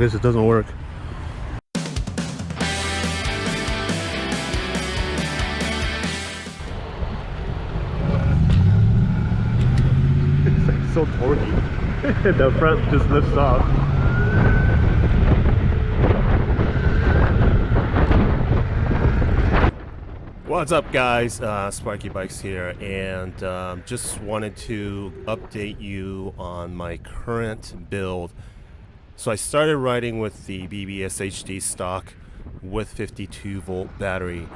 guess it doesn't work. It's like so torquey. The front just lifts off. What's up, guys? Sparky Bikes here, and just wanted to update you on my current build. So I started riding with the BBSHD stock with 52 volt battery.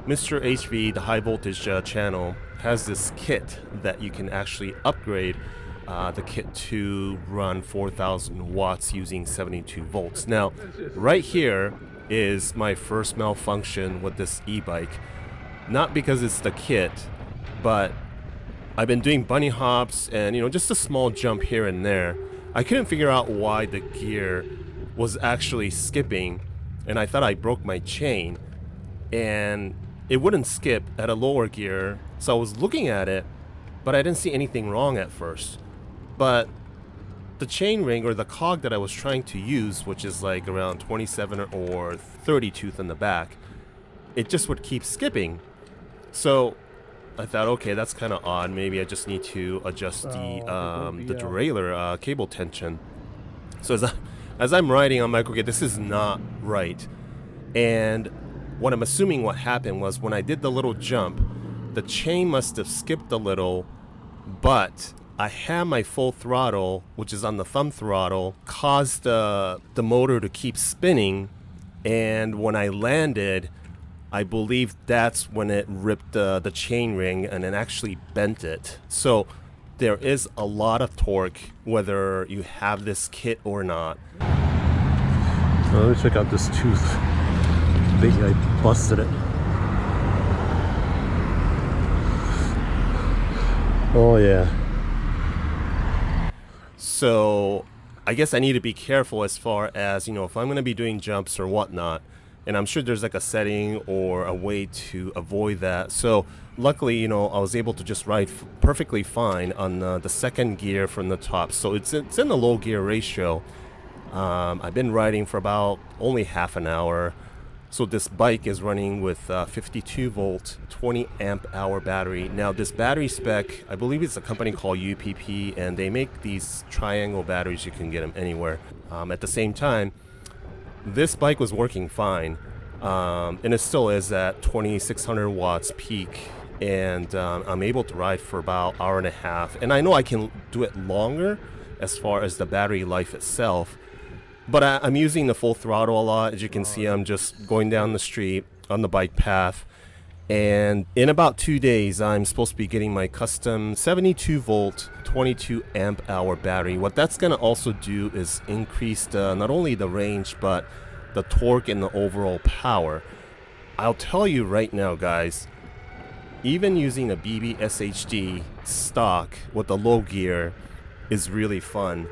Mr. HV, the high voltage channel, has this kit that you can actually upgrade the kit to run 4,000 watts using 72 volts. Now, right here is my first malfunction with this e-bike. Not because it's the kit, but I've been doing bunny hops and, you know, just a small jump here and there. I couldn't figure out why the gear was actually skipping, and I thought I broke my chain, and it wouldn't skip at a lower gear. So I was looking at it, but I didn't see anything wrong at first. But the chain ring, or the cog that I was trying to use, which is like around 27 or 30 tooth in the back, it just would keep skipping. So I thought, okay, that's kind of odd. Maybe I just need to adjust the derailleur cable tension. So as I'm riding, I'm like, okay, this is not right. And what I'm assuming what happened was when I did the little jump, the chain must have skipped a little, but I had my full throttle, which is on the thumb throttle, caused the motor to keep spinning. And when I landed, I believe that's when it ripped the chain ring and it actually bent it. So there is a lot of torque whether you have this kit or not. Let me check out this tooth. Maybe I busted it. Oh yeah. So I guess I need to be careful as far as, you know, if I'm going to be doing jumps or whatnot. And I'm sure there's like a setting or a way to avoid that. So luckily, you know, I was able to just ride perfectly fine on the second gear from the top. So it's in the low gear ratio. I've been riding for about only half an hour. So this bike is running with 52 volt, 20 amp hour battery. Now this battery spec, I believe it's a company called UPP, and they make these triangle batteries. You can get them anywhere. At the same time, this bike was working fine, and it still is at 2600 watts peak, and I'm able to ride for about an hour and a half. And I know I can do it longer as far as the battery life itself, but I'm using the full throttle a lot. As you can see, I'm just going down the street on the bike path, and in about 2 days I'm supposed to be getting my custom 72 volt 22 amp hour battery. What that's going to also do is increase not only the range but the torque and the overall power. I'll tell you right now, guys, even using a BBSHD stock with the low gear is really fun.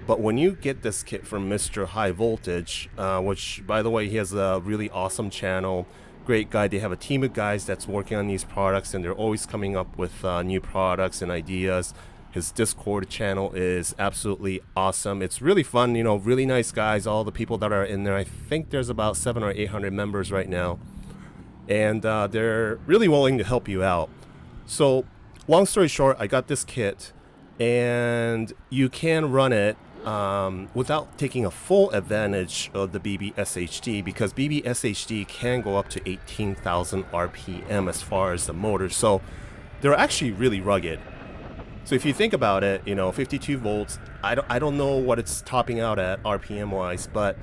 But when you get this kit from Mr. High Voltage, which by the way, he has a really awesome channel, great guy. They have a team of guys that's working on these products, and they're always coming up with new products and ideas. His Discord channel is absolutely awesome. It's really fun, you know, really nice guys, all the people that are in there. I think there's about 700 or 800 members right now, and they're really willing to help you out. So long story short, I got this kit, and you can run it without taking a full advantage of the BBSHD, because BBSHD can go up to 18,000 RPM as far as the motor. So they're actually really rugged. So if you think about it, you know, 52 volts, I don't know what it's topping out at RPM wise, but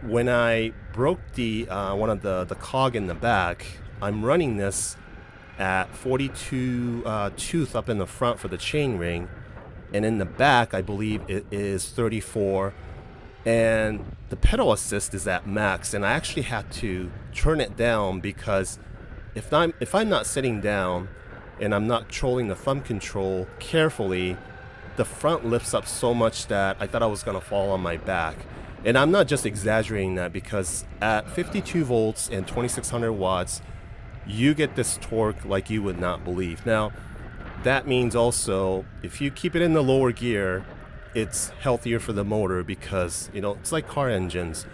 when I broke the one of the cog in the back, I'm running this at 42 tooth up in the front for the chain ring, and in the back I believe it is 34, and the pedal assist is at max, and I actually had to turn it down because if I'm not sitting down and I'm not controlling the thumb control carefully, the front lifts up so much that I thought I was going to fall on my back. And I'm not just exaggerating that, because at 52 volts and 2600 watts, you get this torque like you would not believe. Now, that means also, if you keep it in the lower gear it's healthier for the motor because, you know, it's like car engines.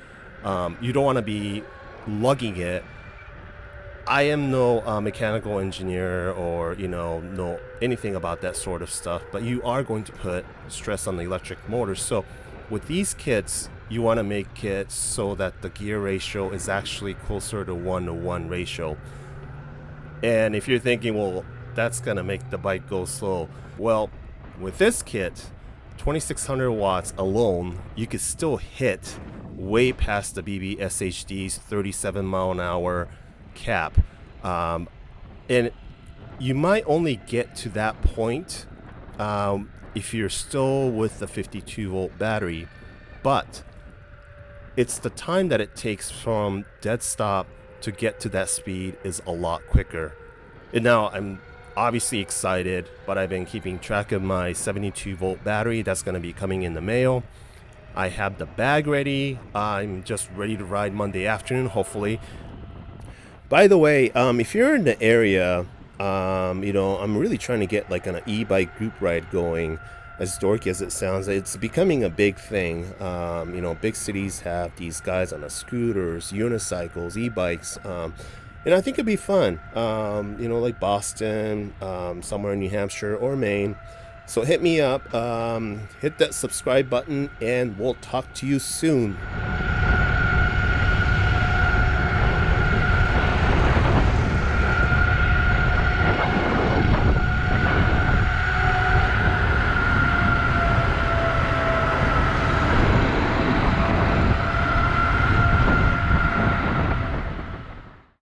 You don't want to be lugging it. I am no mechanical engineer or, you know anything about that sort of stuff, but you are going to put stress on the electric motor. So with these kits, you want to make it so that the gear ratio is actually closer to 1-to-1 ratio. And if you're thinking, well, that's going to make the bike go slow. Well, with this kit, 2600 watts alone, you could still hit way past the BBSHD's 37 mile an hour cap. And you might only get to that point if you're still with the 52 volt battery, but it's the time that it takes from dead stop to get to that speed is a lot quicker. And now I'm obviously excited, but I've been keeping track of my 72 volt battery that's going to be coming in the mail. I have the bag ready. I'm just ready to ride Monday afternoon, hopefully. By the way, if you're in the area, I'm really trying to get like an e-bike group ride going. As dorky as it sounds, it's becoming a big thing. Big cities have these guys on the scooters, unicycles, e-bikes, and I think it'd be fun. Like Boston, somewhere in New Hampshire or Maine. So hit me up, hit that subscribe button, and we'll talk to you soon.